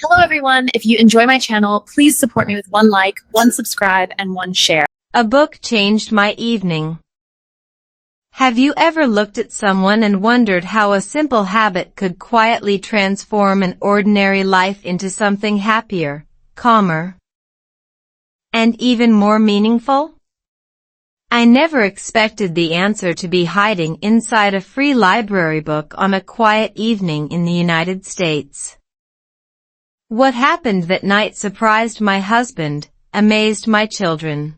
Hello everyone, if you enjoy my channel, please support me with one like, one subscribe, and one share. A book changed my evening. Have you ever looked at someone and wondered how a simple habit could quietly transform an ordinary life into something happier, calmer, and even more meaningful? I never expected the answer to be hiding inside a free library book on a quiet evening in the United States. What happened that night surprised my husband, amazed my children,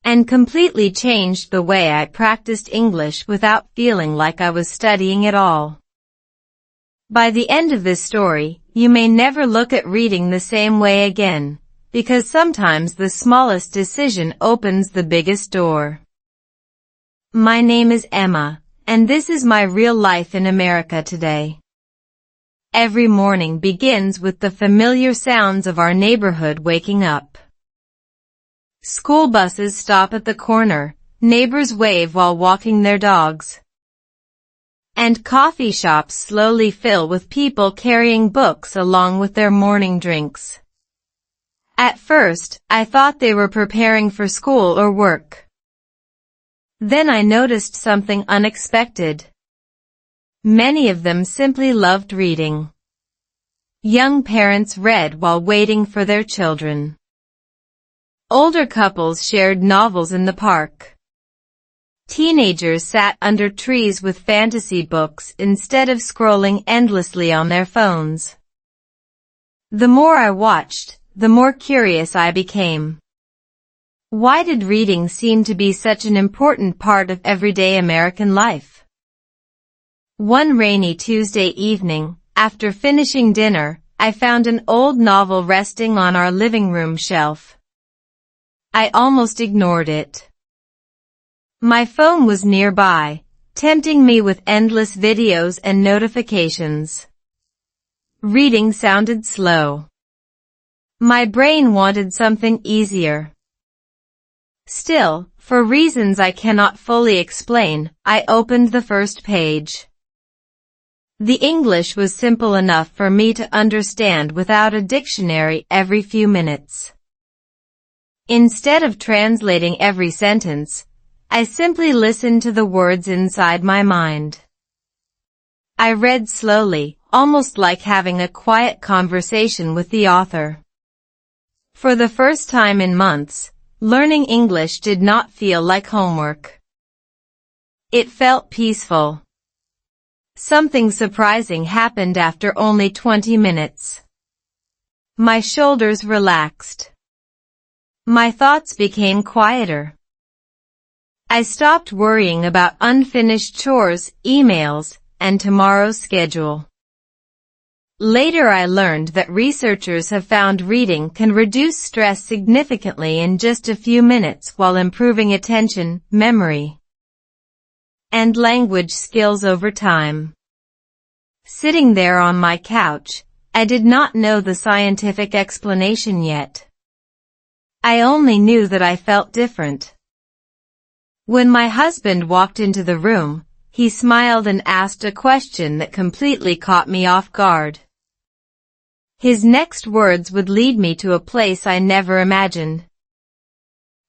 and completely changed the way I practiced English without feeling like I was studying at all. By the end of this story, you may never look at reading the same way again, because sometimes the smallest decision opens the biggest door. My name is Emma, and this is my real life in America today. Every morning begins with the familiar sounds of our neighborhood waking up. School buses stop at the corner, neighbors wave while walking their dogs, and coffee shops slowly fill with people carrying books along with their morning drinks. At first, I thought they were preparing for school or work. Then I noticed something unexpected. Many of them simply loved reading. Young parents read while waiting for their children. Older couples shared novels in the park. Teenagers sat under trees with fantasy books instead of scrolling endlessly on their phones. The more I watched, the more curious I became. Why did reading seem to be such an important part of everyday American life? One rainy Tuesday evening, after finishing dinner, I found an old novel resting on our living room shelf. I almost ignored it. My phone was nearby, tempting me with endless videos and notifications. Reading sounded slow. My brain wanted something easier. Still, for reasons I cannot fully explain, I opened the first page. The English was simple enough for me to understand without a dictionary every few minutes. Instead of translating every sentence, I simply listened to the words inside my mind. I read slowly, almost like having a quiet conversation with the author. For the first time in months, learning English did not feel like homework. It felt peaceful. Something surprising happened after only 20 minutes. My shoulders relaxed. My thoughts became quieter. I stopped worrying about unfinished chores, emails, and tomorrow's schedule. Later I learned that researchers have found reading can reduce stress significantly in just a few minutes while improving attention, memory, and language skills over time. Sitting there on my couch, I did not know the scientific explanation yet. I only knew that I felt different. When my husband walked into the room, he smiled and asked a question that completely caught me off guard. His next words would lead me to a place I never imagined.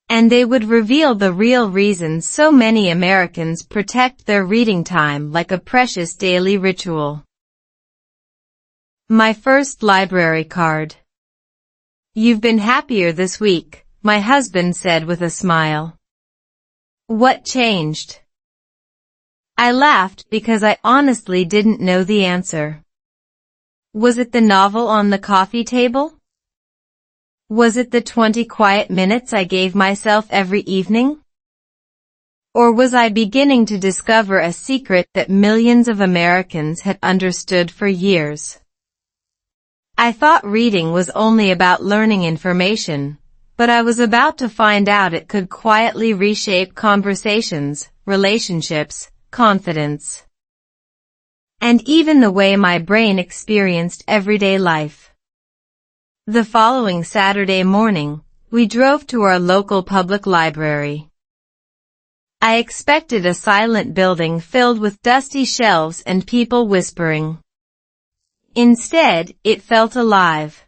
And they would reveal the real reason so many Americans protect their reading time like a precious daily ritual. My first library card. "You've been happier this week," my husband said with a smile. What changed? I laughed because I honestly didn't know the answer. Was it the novel on the coffee table? Was it the 20 quiet minutes I gave myself every evening? Or was I beginning to discover a secret that millions of Americans had understood for years? I thought reading was only about learning information, but I was about to find out it could quietly reshape conversations, relationships, confidence, and even the way my brain experienced everyday life. The following Saturday morning, we drove to our local public library. I expected a silent building filled with dusty shelves and people whispering. Instead, it felt alive.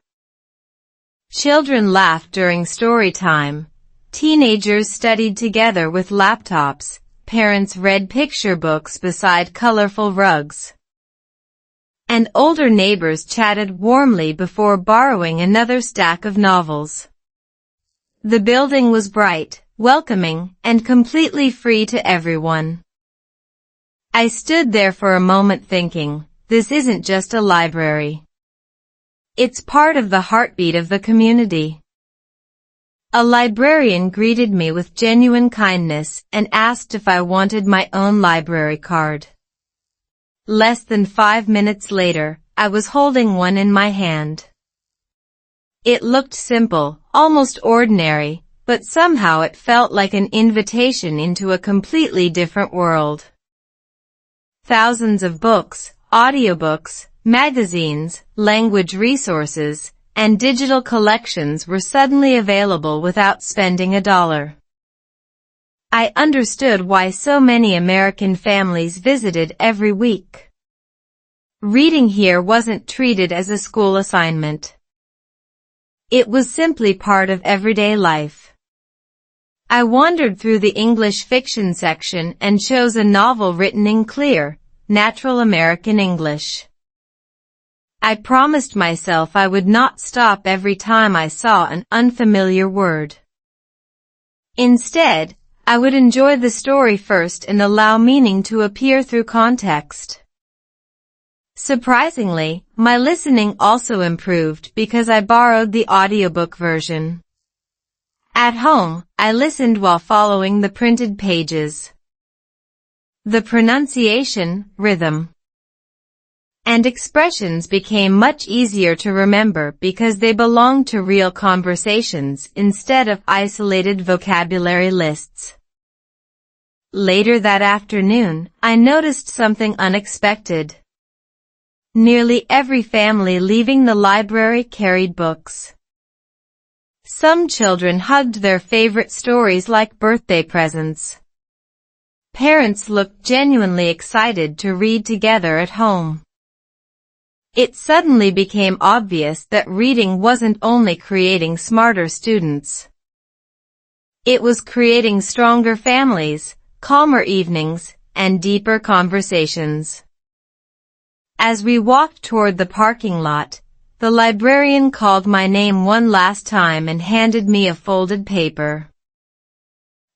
Children laughed during story time. Teenagers studied together with laptops. Parents read picture books beside colorful rugs. And older neighbors chatted warmly before borrowing another stack of novels. The building was bright, welcoming, and completely free to everyone. I stood there for a moment thinking, this isn't just a library. It's part of the heartbeat of the community. A librarian greeted me with genuine kindness and asked if I wanted my own library card. Less than 5 minutes later, I was holding one in my hand. It looked simple, almost ordinary, but somehow it felt like an invitation into a completely different world. Thousands of books, audiobooks, magazines, language resources, and digital collections were suddenly available without spending a dollar. I understood why so many American families visited every week. Reading here wasn't treated as a school assignment. It was simply part of everyday life. I wandered through the English fiction section and chose a novel written in clear, natural American English. I promised myself I would not stop every time I saw an unfamiliar word. Instead, I would enjoy the story first and allow meaning to appear through context. Surprisingly, my listening also improved because I borrowed the audiobook version. At home, I listened while following the printed pages. The pronunciation, rhythm, and expressions became much easier to remember because they belonged to real conversations instead of isolated vocabulary lists. Later that afternoon, I noticed something unexpected. Nearly every family leaving the library carried books. Some children hugged their favorite stories like birthday presents. Parents looked genuinely excited to read together at home. It suddenly became obvious that reading wasn't only creating smarter students. It was creating stronger families, calmer evenings, and deeper conversations. As we walked toward the parking lot, the librarian called my name one last time and handed me a folded paper.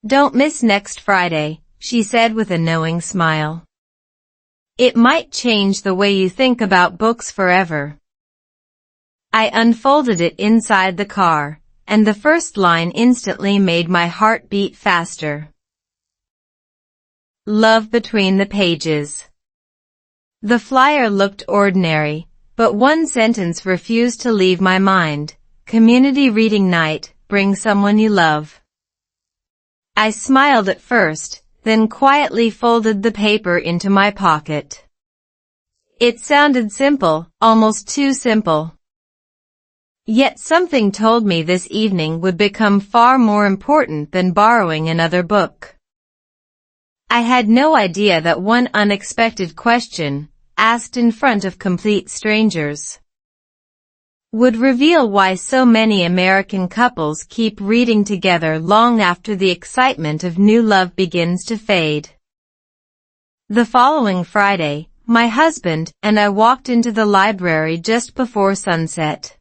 "Don't miss next Friday," she said with a knowing smile. "It might change the way you think about books forever." I unfolded it inside the car, and the first line instantly made my heart beat faster. Love between the pages. The flyer looked ordinary, but one sentence refused to leave my mind. Community reading night, bring someone you love. I smiled at first, then quietly folded the paper into my pocket. It sounded simple, almost too simple. Yet something told me this evening would become far more important than borrowing another book. I had no idea that one unexpected question, asked in front of complete strangers, would reveal why so many American couples keep reading together long after the excitement of new love begins to fade. The following Friday, my husband and I walked into the library just before sunset.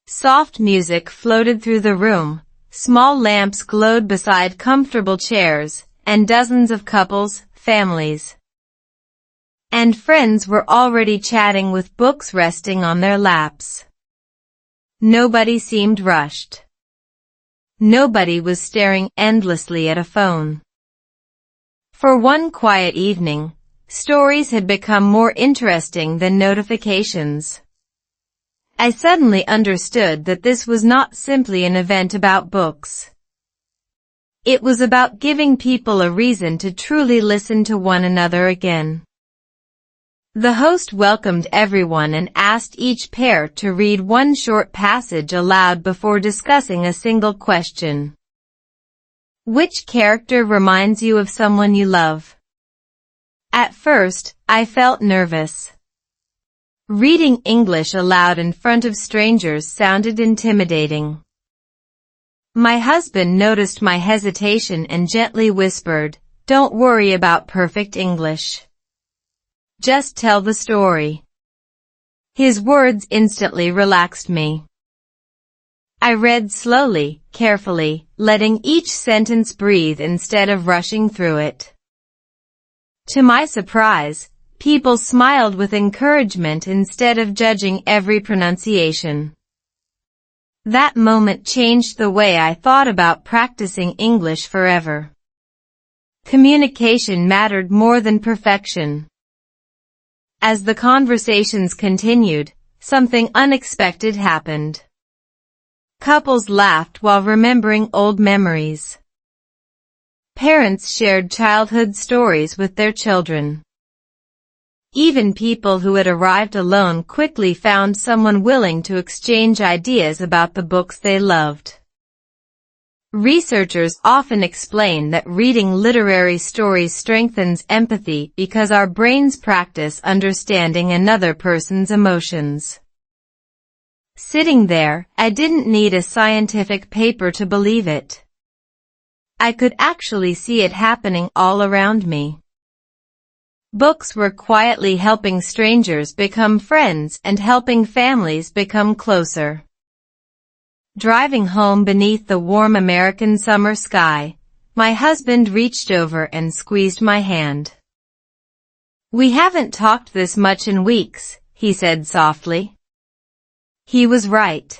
Soft music floated through the room, small lamps glowed beside comfortable chairs, and dozens of couples, families, and friends were already chatting with books resting on their laps. Nobody seemed rushed. Nobody was staring endlessly at a phone. For one quiet evening, stories had become more interesting than notifications. I suddenly understood that this was not simply an event about books. It was about giving people a reason to truly listen to one another again. The host welcomed everyone and asked each pair to read one short passage aloud before discussing a single question. Which character reminds you of someone you love? At first, I felt nervous. Reading English aloud in front of strangers sounded intimidating. My husband noticed my hesitation and gently whispered, "Don't worry about perfect English. Just tell the story." His words instantly relaxed me. I read slowly, carefully, letting each sentence breathe instead of rushing through it. To my surprise, people smiled with encouragement instead of judging every pronunciation. That moment changed the way I thought about practicing English forever. Communication mattered more than perfection. As the conversations continued, something unexpected happened. Couples laughed while remembering old memories. Parents shared childhood stories with their children. Even people who had arrived alone quickly found someone willing to exchange ideas about the books they loved. Researchers often explain that reading literary stories strengthens empathy because our brains practice understanding another person's emotions. Sitting there, I didn't need a scientific paper to believe it. I could actually see it happening all around me. Books were quietly helping strangers become friends and helping families become closer. Driving home beneath the warm American summer sky, my husband reached over and squeezed my hand. "We haven't talked this much in weeks," he said softly. He was right.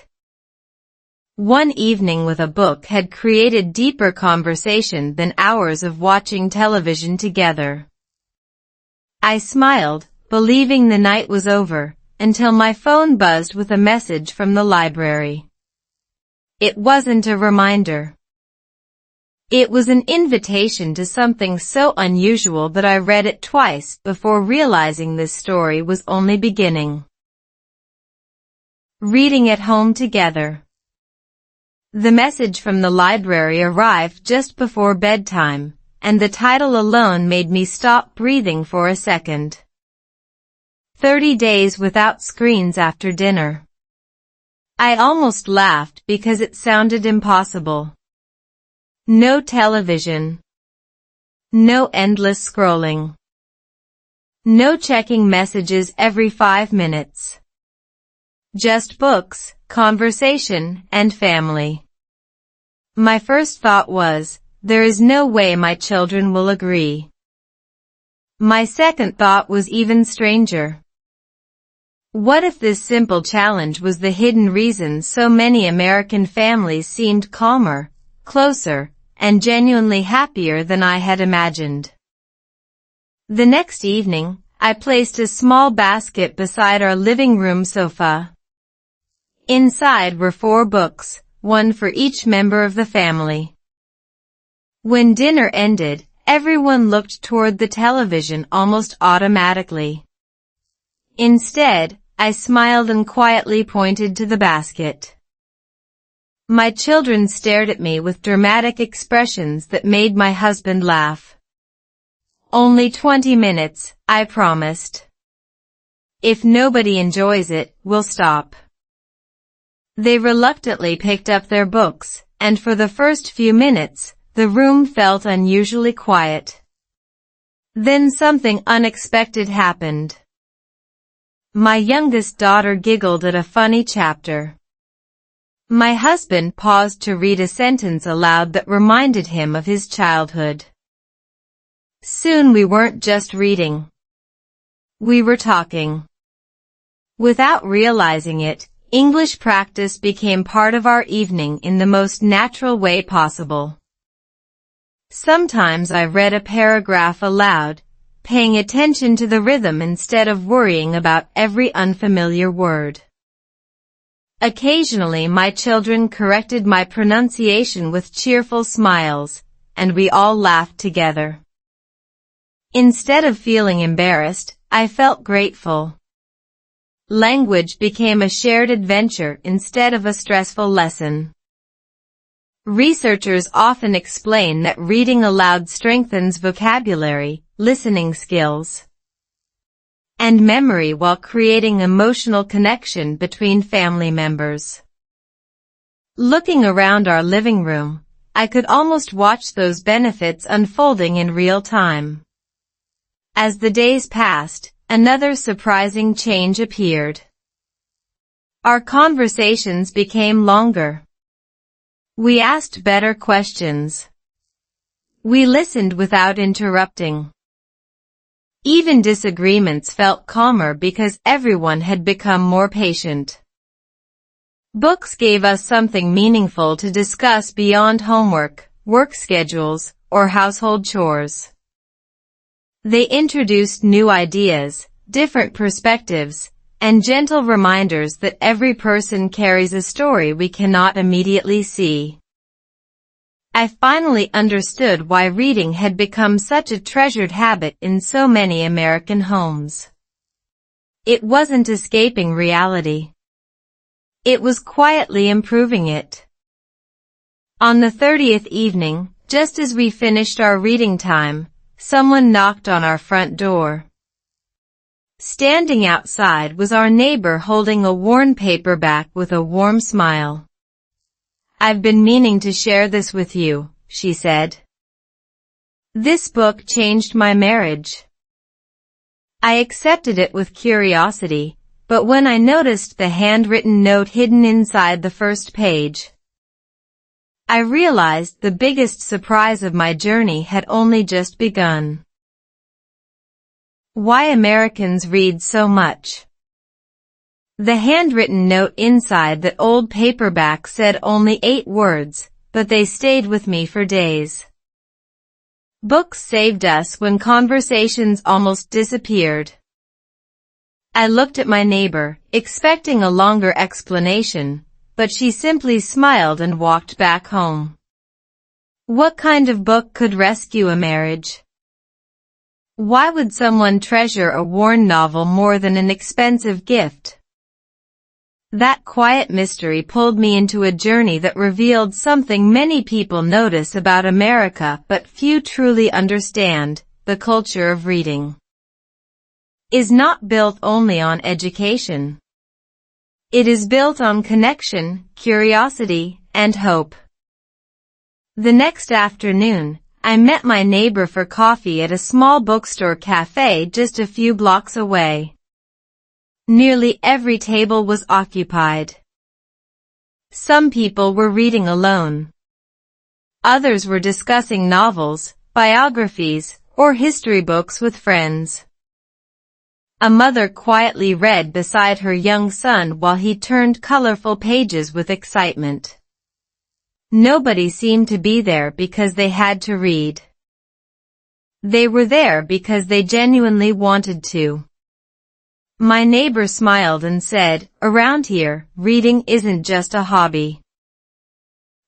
One evening with a book had created deeper conversation than hours of watching television together. I smiled, believing the night was over, until my phone buzzed with a message from the library. It wasn't a reminder. It was an invitation to something so unusual that I read it twice before realizing this story was only beginning. Reading at home together. The message from the library arrived just before bedtime, and the title alone made me stop breathing for a second. 30 Days Without Screens After Dinner. I almost laughed because it sounded impossible. No television. No endless scrolling. No checking messages every 5 minutes. Just books, conversation, and family. My first thought was, there is no way my children will agree. My second thought was even stranger. What if this simple challenge was the hidden reason so many American families seemed calmer, closer, and genuinely happier than I had imagined? The next evening, I placed a small basket beside our living room sofa. Inside were 4 books, one for each member of the family. When dinner ended, everyone looked toward the television almost automatically. Instead, I smiled and quietly pointed to the basket. My children stared at me with dramatic expressions that made my husband laugh. "Only 20 minutes, I promised. If nobody enjoys it, we'll stop." They reluctantly picked up their books, and for the first few minutes, the room felt unusually quiet. Then something unexpected happened. My youngest daughter giggled at a funny chapter. My husband paused to read a sentence aloud that reminded him of his childhood. Soon we weren't just reading. We were talking. Without realizing it, English practice became part of our evening in the most natural way possible. Sometimes I read a paragraph aloud, paying attention to the rhythm instead of worrying about every unfamiliar word. Occasionally my children corrected my pronunciation with cheerful smiles, and we all laughed together. Instead of feeling embarrassed, I felt grateful. Language became a shared adventure instead of a stressful lesson. Researchers often explain that reading aloud strengthens vocabulary, listening skills, and memory while creating emotional connection between family members. Looking around our living room, I could almost watch those benefits unfolding in real time. As the days passed, another surprising change appeared. Our conversations became longer. We asked better questions. We listened without interrupting. Even disagreements felt calmer because everyone had become more patient. Books gave us something meaningful to discuss beyond homework, work schedules, or household chores. They introduced new ideas, different perspectives, and gentle reminders that every person carries a story we cannot immediately see. I finally understood why reading had become such a treasured habit in so many American homes. It wasn't escaping reality. It was quietly improving it. On the 30th evening, just as we finished our reading time, someone knocked on our front door. Standing outside was our neighbor holding a worn paperback with a warm smile. "I've been meaning to share this with you," she said. "This book changed my marriage." I accepted it with curiosity, but when I noticed the handwritten note hidden inside the first page, I realized the biggest surprise of my journey had only just begun. Why Americans read so much. The handwritten note inside that old paperback said only 8 words, but they stayed with me for days. Books saved us when conversations almost disappeared. I looked at my neighbor, expecting a longer explanation, but she simply smiled and walked back home. What kind of book could rescue a marriage? Why would someone treasure a worn novel more than an expensive gift? That quiet mystery pulled me into a journey that revealed something many people notice about America but few truly understand: the culture of reading is not built only on education. It is built on connection, curiosity, and hope. The next afternoon, I met my neighbor for coffee at a small bookstore cafe just a few blocks away. Nearly every table was occupied. Some people were reading alone. Others were discussing novels, biographies, or history books with friends. A mother quietly read beside her young son while he turned colorful pages with excitement. Nobody seemed to be there because they had to read. They were there because they genuinely wanted to. My neighbor smiled and said, "Around here, reading isn't just a hobby.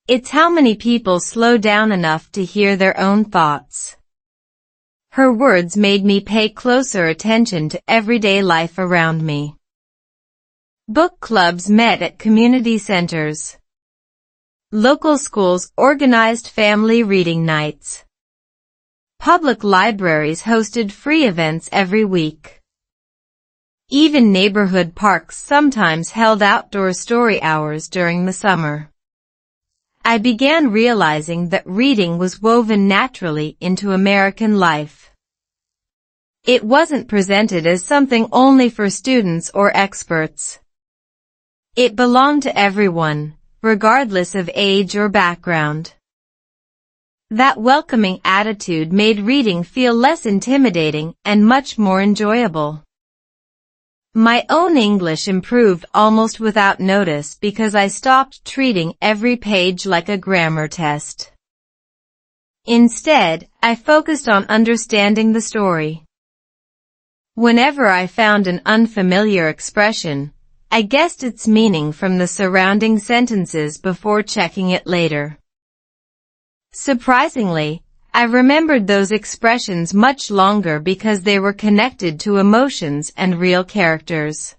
It's how many people slow down enough to hear their own thoughts." Her words made me pay closer attention to everyday life around me. Book clubs met at community centers. Local schools organized family reading nights. Public libraries hosted free events every week. Even neighborhood parks sometimes held outdoor story hours during the summer. I began realizing that reading was woven naturally into American life. It wasn't presented as something only for students or experts. It belonged to everyone, regardless of age or background. That welcoming attitude made reading feel less intimidating and much more enjoyable. My own English improved almost without notice because I stopped treating every page like a grammar test. Instead, I focused on understanding the story. Whenever I found an unfamiliar expression, I guessed its meaning from the surrounding sentences before checking it later. Surprisingly, I remembered those expressions much longer because they were connected to emotions and real characters.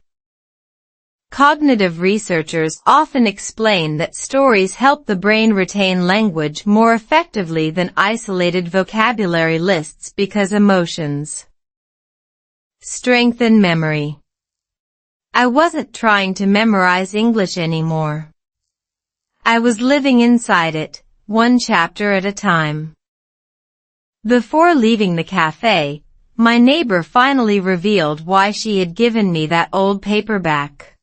Cognitive researchers often explain that stories help the brain retain language more effectively than isolated vocabulary lists because emotions Strengthen memory. I wasn't trying to memorize English anymore. I was living inside it, one chapter at a time. Before leaving the cafe, my neighbor finally revealed why she had given me that old paperback.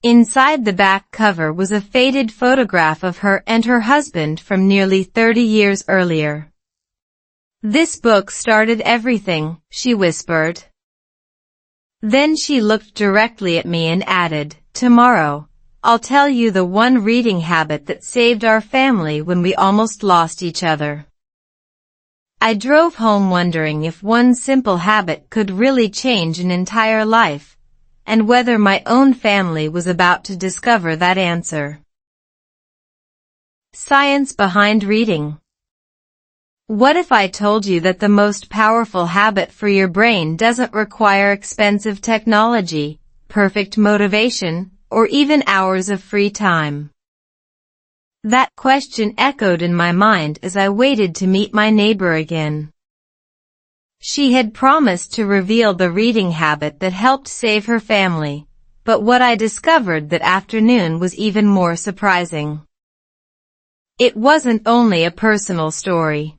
Inside the back cover was a faded photograph of her and her husband from nearly 30 years earlier. "This book started everything," she whispered. Then she looked directly at me and added, "Tomorrow, I'll tell you the one reading habit that saved our family when we almost lost each other." I drove home wondering if one simple habit could really change an entire life, and whether my own family was about to discover that answer. Science behind reading. What if I told you that the most powerful habit for your brain doesn't require expensive technology, perfect motivation, or even hours of free time? That question echoed in my mind as I waited to meet my neighbor again. She had promised to reveal the reading habit that helped save her family, but what I discovered that afternoon was even more surprising. It wasn't only a personal story.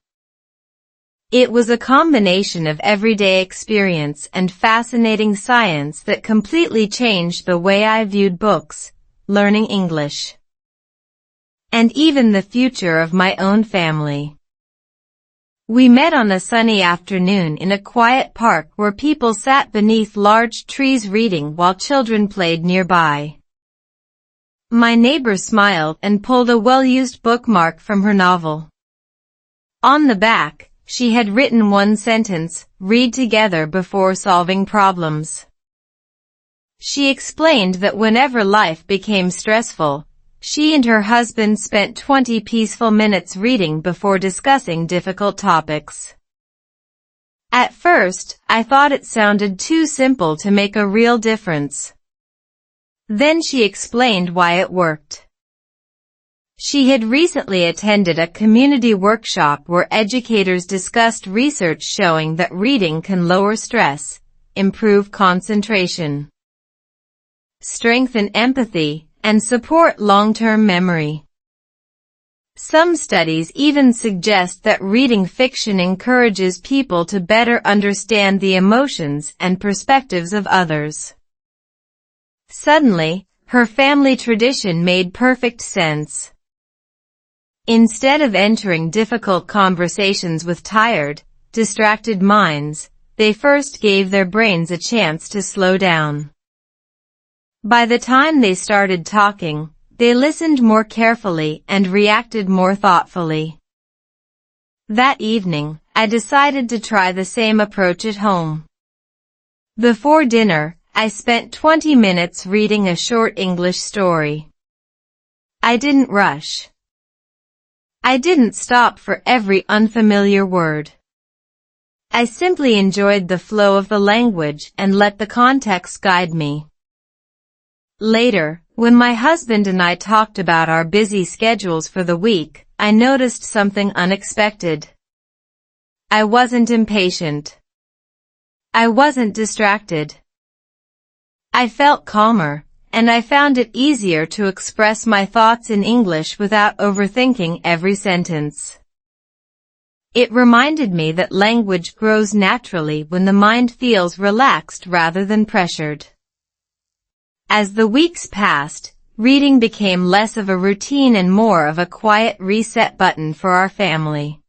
It was a combination of everyday experience and fascinating science that completely changed the way I viewed books, learning English, and even the future of my own family. We met on a sunny afternoon in a quiet park where people sat beneath large trees reading while children played nearby. My neighbor smiled and pulled a well-used bookmark from her novel. On the back, she had written one sentence, "Read together before solving problems." She explained that whenever life became stressful, she and her husband spent 20 peaceful minutes reading before discussing difficult topics. At first, I thought it sounded too simple to make a real difference. Then she explained why it worked. She had recently attended a community workshop where educators discussed research showing that reading can lower stress, improve concentration, strengthen empathy, and support long-term memory. Some studies even suggest that reading fiction encourages people to better understand the emotions and perspectives of others. Suddenly, her family tradition made perfect sense. Instead of entering difficult conversations with tired, distracted minds, they first gave their brains a chance to slow down. By the time they started talking, they listened more carefully and reacted more thoughtfully. That evening, I decided to try the same approach at home. Before dinner, I spent 20 minutes reading a short English story. I didn't rush. I didn't stop for every unfamiliar word. I simply enjoyed the flow of the language and let the context guide me. Later, when my husband and I talked about our busy schedules for the week, I noticed something unexpected. I wasn't impatient. I wasn't distracted. I felt calmer, and I found it easier to express my thoughts in English without overthinking every sentence. It reminded me that language grows naturally when the mind feels relaxed rather than pressured. As the weeks passed, reading became less of a routine and more of a quiet reset button for our family.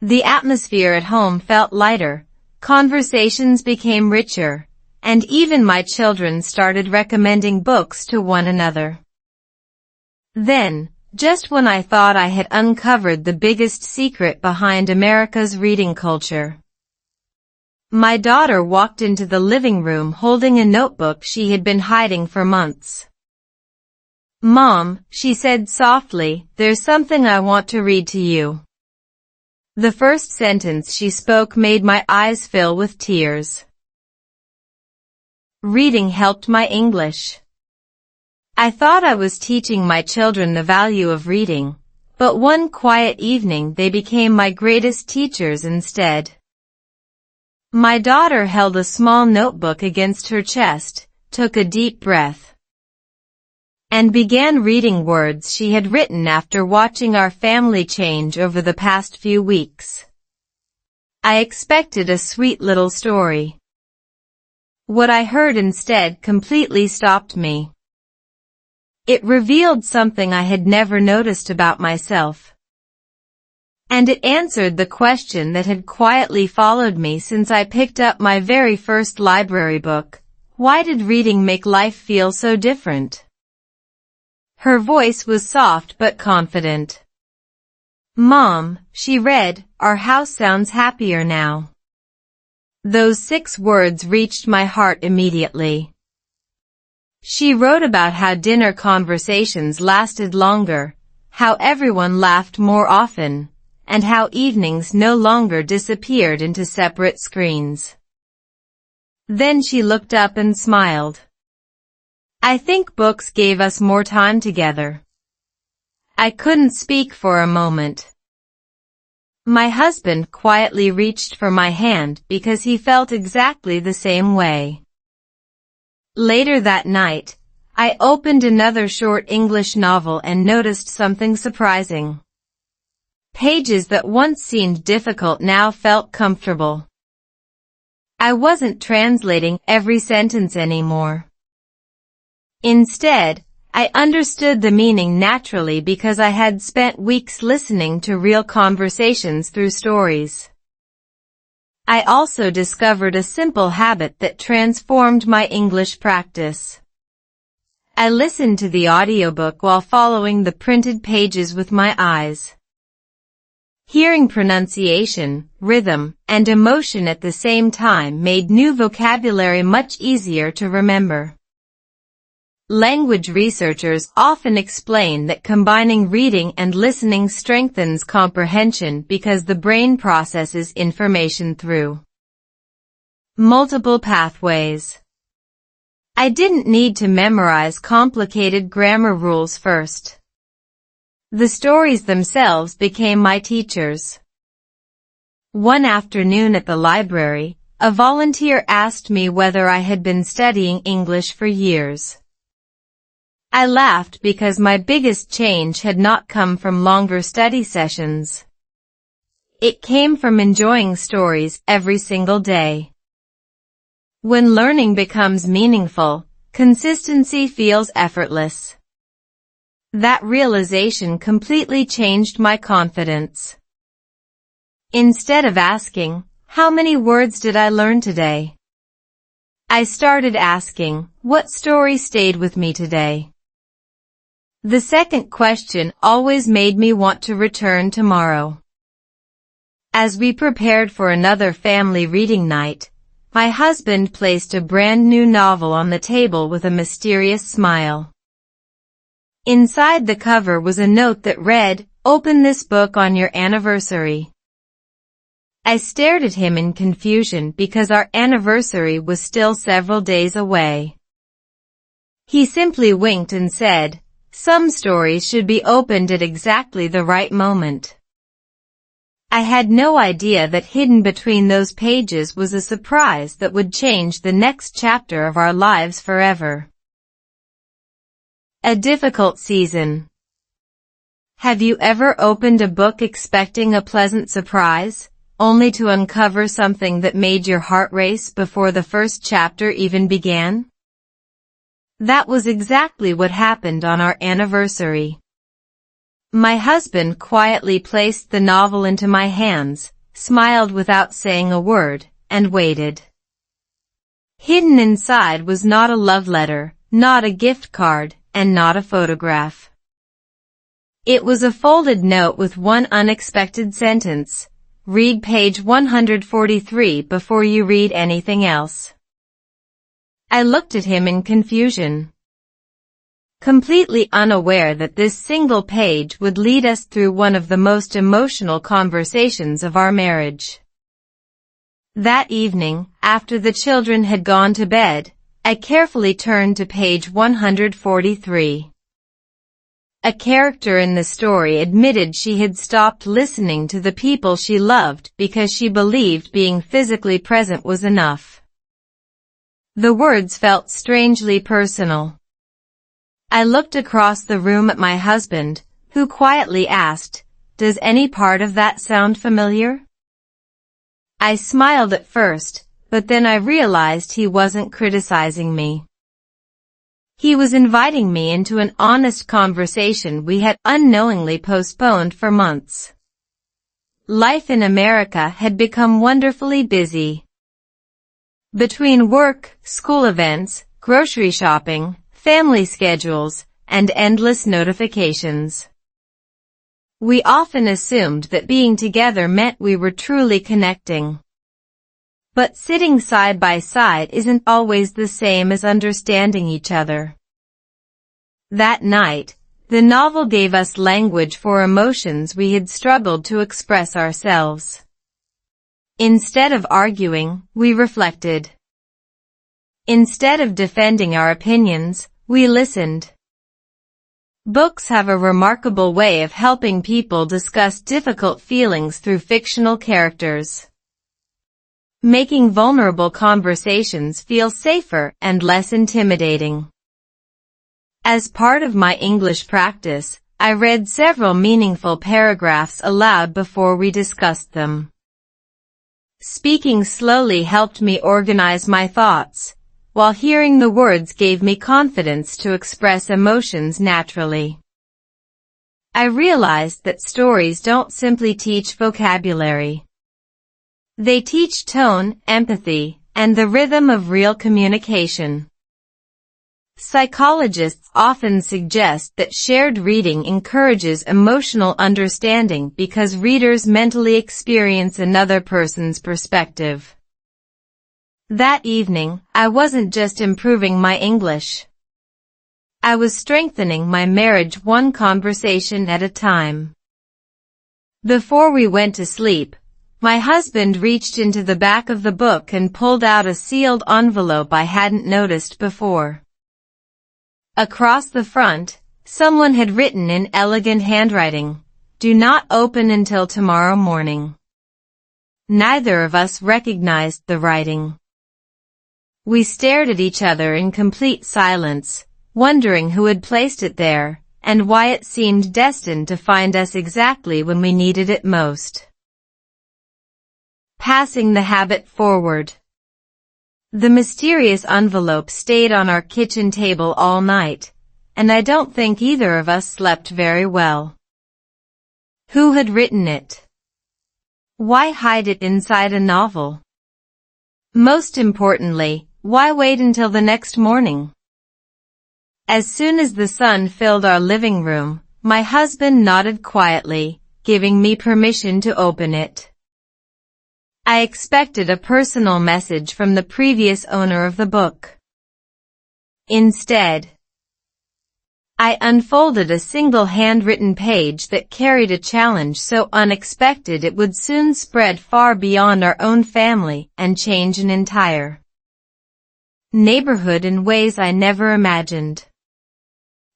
The atmosphere at home felt lighter, conversations became richer, and even my children started recommending books to one another. Then, just when I thought I had uncovered the biggest secret behind America's reading culture, my daughter walked into the living room holding a notebook she had been hiding for months. "Mom," she said softly, "there's something I want to read to you." The first sentence she spoke made my eyes fill with tears. Reading helped my English. I thought I was teaching my children the value of reading, but one quiet evening they became my greatest teachers instead. My daughter held a small notebook against her chest, took a deep breath, and began reading words she had written after watching our family change over the past few weeks. I expected a sweet little story. What I heard instead completely stopped me. It revealed something I had never noticed about myself. And it answered the question that had quietly followed me since I picked up my very first library book. Why did reading make life feel so different? Her voice was soft but confident. Mom, she read, our house sounds happier now. Those 6 words reached my heart immediately. She wrote about how dinner conversations lasted longer, how everyone laughed more often, and how evenings no longer disappeared into separate screens. Then she looked up and smiled. I think books gave us more time together. I couldn't speak for a moment. My husband quietly reached for my hand because he felt exactly the same way. Later that night, I opened another short English novel and noticed something surprising. Pages that once seemed difficult now felt comfortable. I wasn't translating every sentence anymore. Instead, I understood the meaning naturally because I had spent weeks listening to real conversations through stories. I also discovered a simple habit that transformed my English practice. I listened to the audiobook while following the printed pages with my eyes. Hearing pronunciation, rhythm, and emotion at the same time made new vocabulary much easier to remember. Language researchers often explain that combining reading and listening strengthens comprehension because the brain processes information through multiple pathways. I didn't need to memorize complicated grammar rules first. The stories themselves became my teachers. One afternoon at the library, a volunteer asked me whether I had been studying English for years. I laughed because my biggest change had not come from longer study sessions. It came from enjoying stories every single day. When learning becomes meaningful, consistency feels effortless. That realization completely changed my confidence. Instead of asking, how many words did I learn today? I started asking, what story stayed with me today? The second question always made me want to return tomorrow. As we prepared for another family reading night, my husband placed a brand new novel on the table with a mysterious smile. Inside the cover was a note that read, "Open this book on your anniversary." I stared at him in confusion because our anniversary was still several days away. He simply winked and said, "Some stories should be opened at exactly the right moment." I had no idea that hidden between those pages was a surprise that would change the next chapter of our lives forever. A difficult season. Have you ever opened a book expecting a pleasant surprise, only to uncover something that made your heart race before the first chapter even began? That was exactly what happened on our anniversary. My husband quietly placed the novel into my hands, smiled without saying a word, and waited. Hidden inside was not a love letter, not a gift card, and not a photograph. It was a folded note with one unexpected sentence: read page 143 before you read anything else. I looked at him in confusion, completely unaware that this single page would lead us through one of the most emotional conversations of our marriage. That evening, after the children had gone to bed, I carefully turned to page 143. A character in the story admitted she had stopped listening to the people she loved because she believed being physically present was enough. The words felt strangely personal. I looked across the room at my husband, who quietly asked, "Does any part of that sound familiar?" I smiled at first, but then I realized he wasn't criticizing me. He was inviting me into an honest conversation we had unknowingly postponed for months. Life in America had become wonderfully busy. Between work, school events, grocery shopping, family schedules, and endless notifications, we often assumed that being together meant we were truly connecting. But sitting side by side isn't always the same as understanding each other. That night, the novel gave us language for emotions we had struggled to express ourselves. Instead of arguing, we reflected. Instead of defending our opinions, we listened. Books have a remarkable way of helping people discuss difficult feelings through fictional characters, making vulnerable conversations feel safer and less intimidating. As part of my English practice, I read several meaningful paragraphs aloud before we discussed them. Speaking slowly helped me organize my thoughts, while hearing the words gave me confidence to express emotions naturally. I realized that stories don't simply teach vocabulary. They teach tone, empathy, and the rhythm of real communication. Psychologists often suggest that shared reading encourages emotional understanding because readers mentally experience another person's perspective. That evening, I wasn't just improving my English. I was strengthening my marriage one conversation at a time. Before we went to sleep, my husband reached into the back of the book and pulled out a sealed envelope I hadn't noticed before. Across the front, someone had written in elegant handwriting, "Do not open until tomorrow morning." Neither of us recognized the writing. We stared at each other in complete silence, wondering who had placed it there, and why it seemed destined to find us exactly when we needed it most. Passing the habit forward. The mysterious envelope stayed on our kitchen table all night, and I don't think either of us slept very well. Who had written it? Why hide it inside a novel? Most importantly, why wait until the next morning? As soon as the sun filled our living room, my husband nodded quietly, giving me permission to open it. I expected a personal message from the previous owner of the book. Instead, I unfolded a single handwritten page that carried a challenge so unexpected it would soon spread far beyond our own family and change an entire neighborhood in ways I never imagined.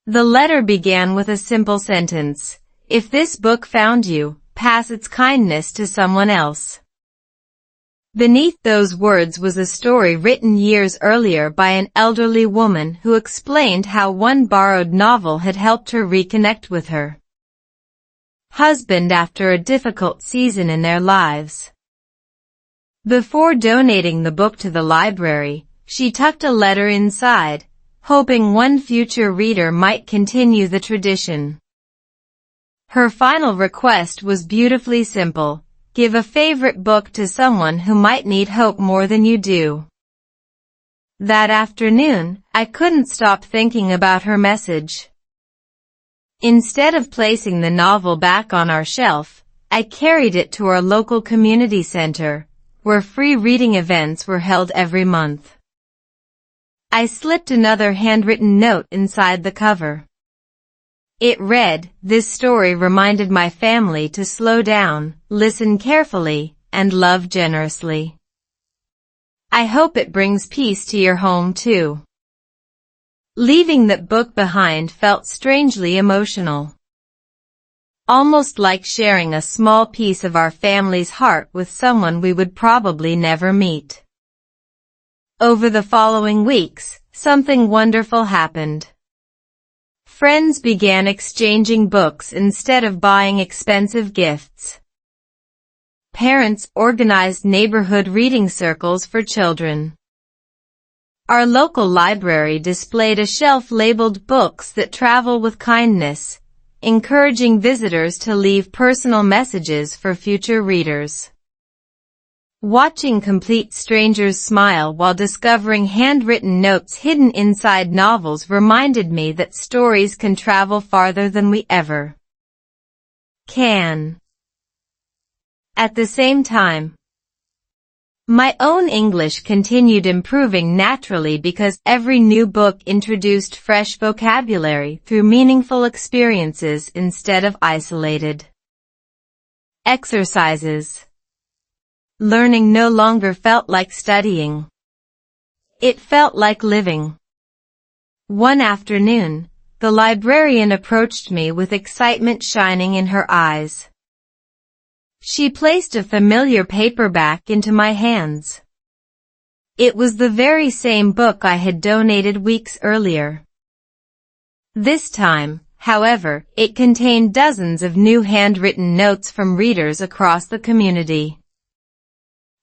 The letter began with a simple sentence: "If this book found you, pass its kindness to someone else." Beneath those words was a story written years earlier by an elderly woman who explained how one borrowed novel had helped her reconnect with her husband after a difficult season in their lives. Before donating the book to the library, she tucked a letter inside, hoping one future reader might continue the tradition. Her final request was beautifully simple: give a favorite book to someone who might need hope more than you do. That afternoon, I couldn't stop thinking about her message. Instead of placing the novel back on our shelf, I carried it to our local community center, where free reading events were held every month. I slipped another handwritten note inside the cover. It read, "This story reminded my family to slow down, listen carefully, and love generously. I hope it brings peace to your home too." Leaving that book behind felt strangely emotional. Almost like sharing a small piece of our family's heart with someone we would probably never meet. Over the following weeks, something wonderful happened. Friends began exchanging books instead of buying expensive gifts. Parents organized neighborhood reading circles for children. Our local library displayed a shelf labeled "Books that Travel with Kindness," encouraging visitors to leave personal messages for future readers. Watching complete strangers smile while discovering handwritten notes hidden inside novels reminded me that stories can travel farther than we ever can. At the same time, my own English continued improving naturally because every new book introduced fresh vocabulary through meaningful experiences instead of isolated exercises. Learning no longer felt like studying. It felt like living. One afternoon, the librarian approached me with excitement shining in her eyes. She placed a familiar paperback into my hands. It was the very same book I had donated weeks earlier. This time, however, it contained dozens of new handwritten notes from readers across the community.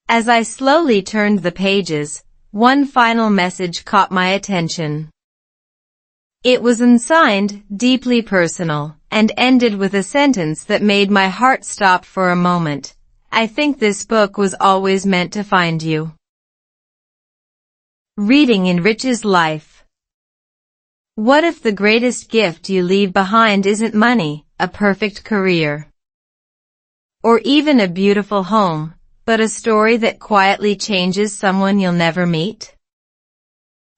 As I slowly turned the pages, one final message caught my attention. It was unsigned, deeply personal, and ended with a sentence that made my heart stop for a moment. "I think this book was always meant to find you." Reading enriches life. What if the greatest gift you leave behind isn't money, a perfect career, or even a beautiful home, but a story that quietly changes someone you'll never meet?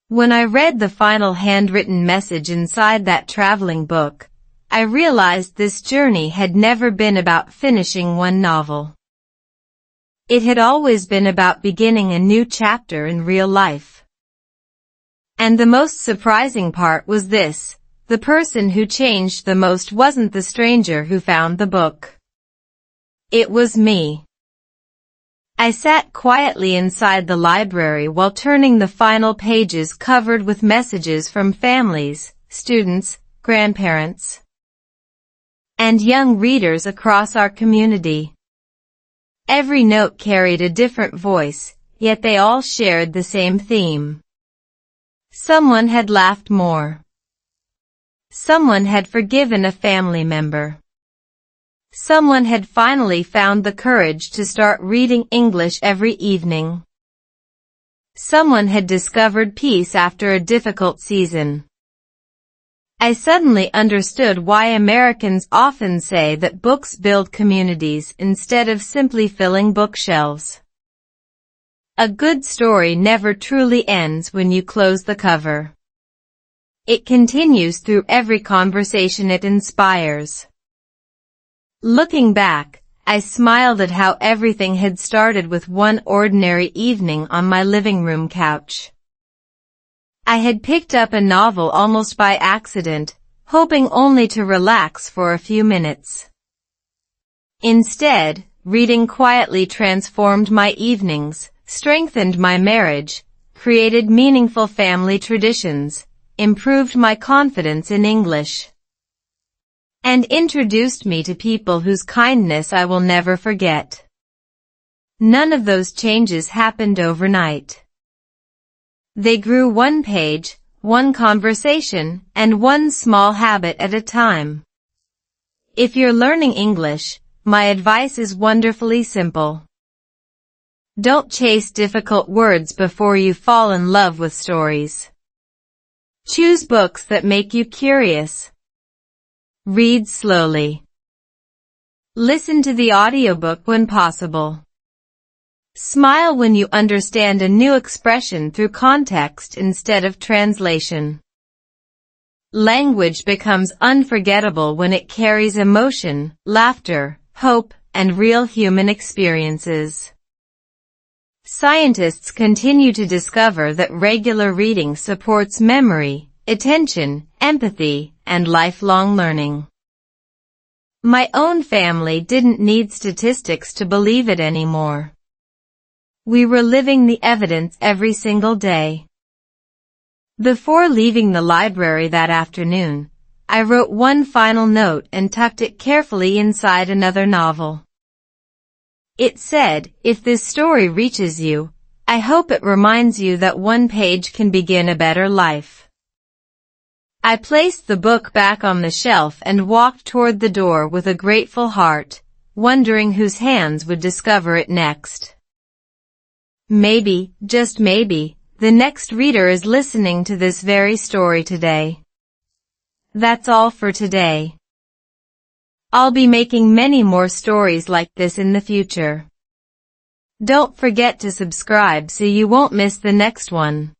When I read the final handwritten message inside that traveling book, I realized this journey had never been about finishing one novel. It had always been about beginning a new chapter in real life. And the most surprising part was this: the person who changed the most wasn't the stranger who found the book. It was me. I sat quietly inside the library while turning the final pages covered with messages from families, students, grandparents, and young readers across our community. Every note carried a different voice, yet they all shared the same theme. Someone had laughed more. Someone had forgiven a family member. Someone had finally found the courage to start reading English every evening. Someone had discovered peace after a difficult season. I suddenly understood why Americans often say that books build communities instead of simply filling bookshelves. A good story never truly ends when you close the cover. It continues through every conversation it inspires. Looking back, I smiled at how everything had started with one ordinary evening on my living room couch. I had picked up a novel almost by accident, hoping only to relax for a few minutes. Instead, reading quietly transformed my evenings, strengthened my marriage, created meaningful family traditions, improved my confidence in English, and introduced me to people whose kindness I will never forget. None of those changes happened overnight. They grew one page, one conversation, and one small habit at a time. If you're learning English, my advice is wonderfully simple. Don't chase difficult words before you fall in love with stories. Choose books that make you curious. Read slowly. Listen to the audiobook when possible. Smile when you understand a new expression through context instead of translation. Language becomes unforgettable when it carries emotion, laughter, hope, and real human experiences. Scientists continue to discover that regular reading supports memory, attention, empathy, and lifelong learning. My own family didn't need statistics to believe it anymore. We were living the evidence every single day. Before leaving the library that afternoon, I wrote one final note and tucked it carefully inside another novel. It said, "If this story reaches you, I hope it reminds you that one page can begin a better life." I placed the book back on the shelf and walked toward the door with a grateful heart, wondering whose hands would discover it next. Maybe, just maybe, the next reader is listening to this very story today. That's all for today. I'll be making many more stories like this in the future. Don't forget to subscribe so you won't miss the next one.